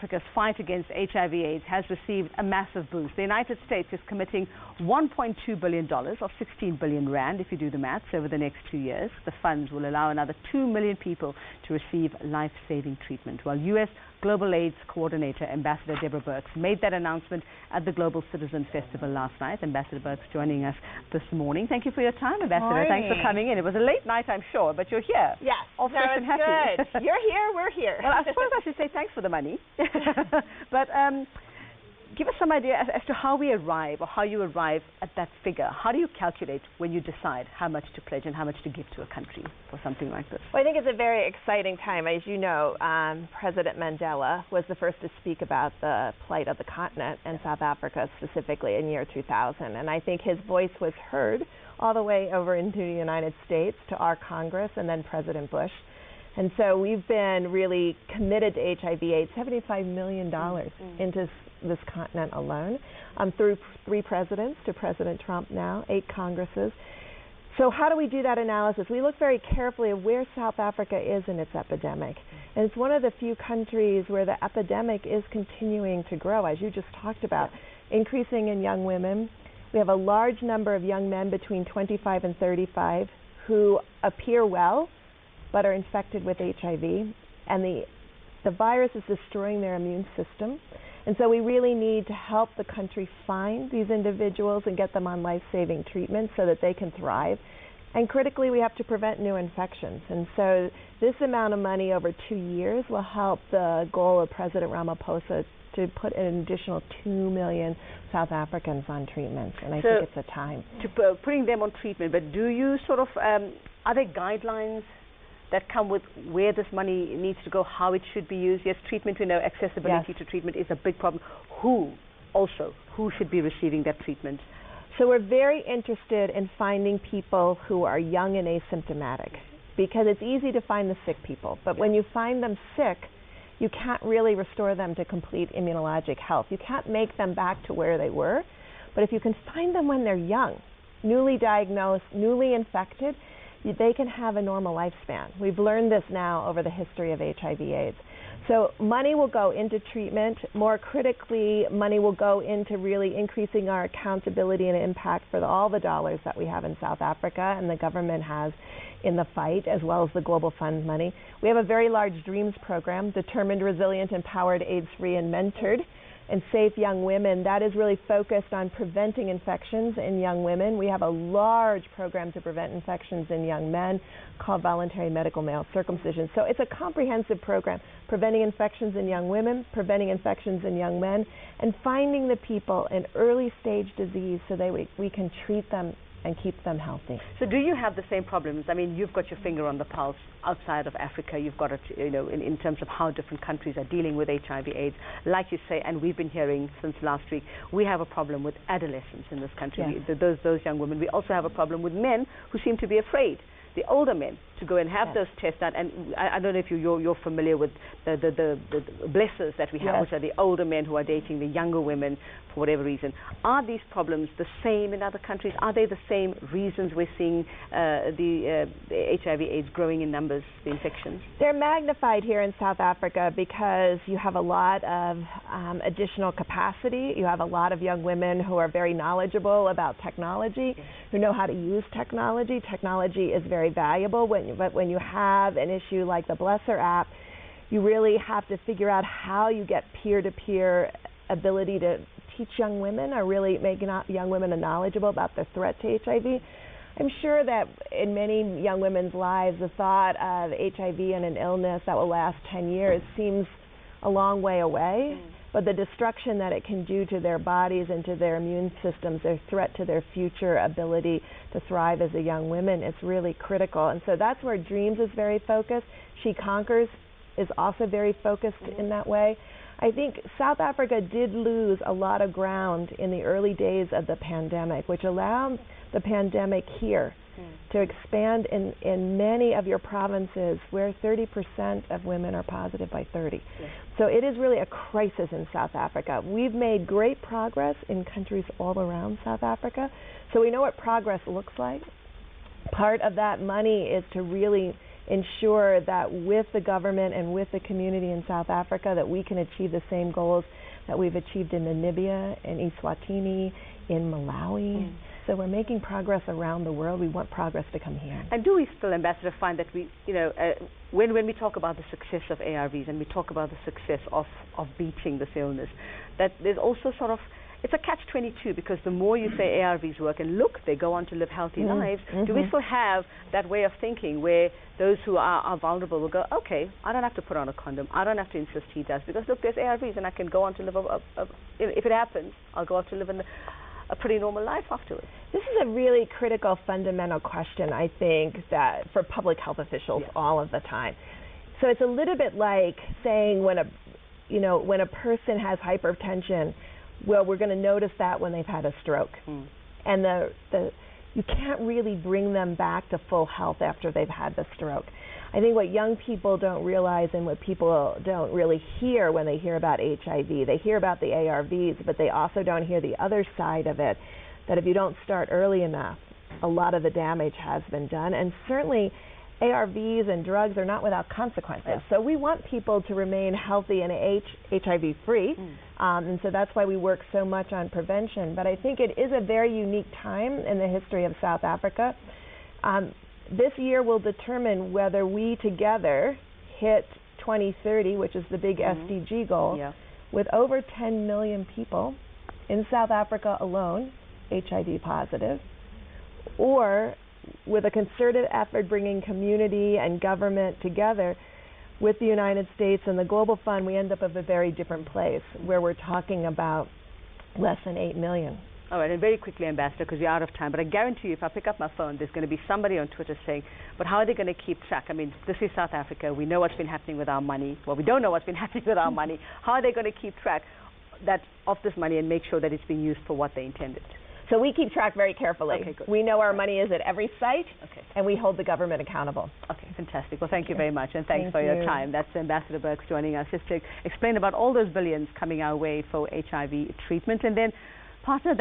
Africa's fight against HIV/AIDS has received a massive boost. The United States is committing $1.2 billion, or 16 billion rand if you do the maths, over the next 2 years. The funds will allow another 2 million people to receive life-saving treatment. While U.S. Global AIDS Coordinator Ambassador Deborah Birx made that announcement at the Global Citizen Festival last night. Ambassador Birx joining us this morning. Thank you for your time, Ambassador. Morning. Thanks for coming in. It was a late night, I'm sure, but you're here. Yes, all fresh and happy. Good. You're here, we're here. Well, I suppose I should say thanks for the money. But give us some idea as to how we arrive, or how you arrive at that figure. How do you calculate when you decide how much to pledge and how much to give to a country for something like this? Well, I think it's a very exciting time. As you know, President Mandela was the first to speak about the plight of the continent, and South Africa specifically, in year 2000. And I think his voice was heard all the way over into the United States to our Congress and then President Bush. And so we've been really committed to HIV/AIDS, $75 million into this continent alone, through 3 presidents to President Trump now, 8 Congresses. So how do we do that analysis? We look very carefully at where South Africa is in its epidemic. And it's one of the few countries where the epidemic is continuing to grow, as you just talked about, increasing in young women. We have a large number of young men between 25 and 35 who appear well, but are infected with HIV, and the virus is destroying their immune system. And so we really need to help the country find these individuals and get them on life-saving treatment so that they can thrive. And critically, we have to prevent new infections. And so this amount of money over 2 years will help the goal of President Ramaphosa to put an additional 2 million South Africans on treatment. And I think it's a time. To putting them on treatment, but do you sort of, are there guidelines that come with where this money needs to go, how it should be used? Yes, treatment, we know accessibility to treatment is a big problem. Who should be receiving that treatment? So we're very interested in finding people who are young and asymptomatic, because it's easy to find the sick people, but when you find them sick, you can't really restore them to complete immunologic health. You can't make them back to where they were, but if you can find them when they're young, newly diagnosed, newly infected, they can have a normal lifespan. We've learned this now over the history of HIV/AIDS. So money will go into treatment. More critically, money will go into really increasing our accountability and impact for all the dollars that we have in South Africa and the government has in the fight, as well as the Global Fund money. We have a very large DREAMS program, Determined, Resilient, Empowered, AIDS-Free, and Mentored, and Safe Young Women. That is really focused on preventing infections in young women. We have a large program to prevent infections in young men called Voluntary Medical Male Circumcision. So it's a comprehensive program, preventing infections in young women, preventing infections in young men, and finding the people in early stage disease so that we can treat them and keep them healthy. So do you have the same problems? I mean, you've got your finger on the pulse outside of Africa. You've got it, you know, in terms of how different countries are dealing with HIV/AIDS. Like you say, and we've been hearing since last week, we have a problem with adolescents in this country, those young women. We also have a problem with men who seem to be afraid, the older men, to go and have those tests done. And I don't know if you're familiar with the blessers that we have, which are the older men who are dating the younger women for whatever reason. Are these problems the same in other countries? Are they the same reasons we're seeing the HIV/AIDS growing in numbers, the infections? They're magnified here in South Africa because you have a lot of additional capacity. You have a lot of young women who are very knowledgeable about technology, who know how to use technology. Technology is very valuable, but when you have an issue like the Blesser app, you really have to figure out how you get peer-to-peer ability to teach young women, or really make young women knowledgeable about the threat to HIV. I'm sure that in many young women's lives, the thought of HIV and an illness that will last 10 years seems a long way away, but the destruction that it can do to their bodies and to their immune systems, their threat to their future ability to thrive as a young woman, is really critical. And so that's where DREAMS is very focused. She Conquers is also very focused in that way. I think South Africa did lose a lot of ground in the early days of the pandemic, which allowed the pandemic here to expand in many of your provinces where 30% of women are positive by 30. So it is really a crisis in South Africa. We've made great progress in countries all around South Africa, so we know what progress looks like. Part of that money is to really ensure that with the government and with the community in South Africa that we can achieve the same goals that we've achieved in Namibia, in Eswatini, in Malawi. So we're making progress around the world. We want progress to come here. And do we still, Ambassador, find that we, when we talk about the success of ARVs and we talk about the success of beating this illness, that there's also sort of, it's a catch-22, because the more you say ARVs work and look, they go on to live healthy lives, do we still have that way of thinking where those who are vulnerable will go, okay, I don't have to put on a condom, I don't have to insist he does, because look, there's ARVs and I can go on to live, if it happens, I'll go on to live a pretty normal life afterwards. This is a really critical, fundamental question, I think, that for public health officials all of the time. So it's a little bit like saying when a person has hypertension, well, we're going to notice that when they've had a stroke. And you can't really bring them back to full health after they've had the stroke. I think what young people don't realize and what people don't really hear when they hear about HIV, they hear about the ARVs, but they also don't hear the other side of it, that if you don't start early enough, a lot of the damage has been done. And certainly ARVs and drugs are not without consequences. So we want people to remain healthy and HIV-free, and so that's why we work so much on prevention. But I think it is a very unique time in the history of South Africa. This year will determine whether we together hit 2030, which is the big SDG goal, with over 10 million people in South Africa alone HIV positive, or with a concerted effort bringing community and government together with the United States and the Global Fund, we end up at a very different place where we're talking about less than 8 million. All right, and very quickly, Ambassador, because we're out of time, but I guarantee you if I pick up my phone, there's going to be somebody on Twitter saying, but how are they going to keep track? I mean, this is South Africa. We know what's been happening with our money. Well, we don't know what's been happening with our money. How are they going to keep track of this money and make sure that it's being used for what they intended? So we keep track very carefully. Okay, good. We know our money is at every site, and we hold the government accountable. Okay, fantastic. Well, thank you very much, and thanks for your time. That's Ambassador Birx joining us just to explain about all those billions coming our way for HIV treatment. And then, partner,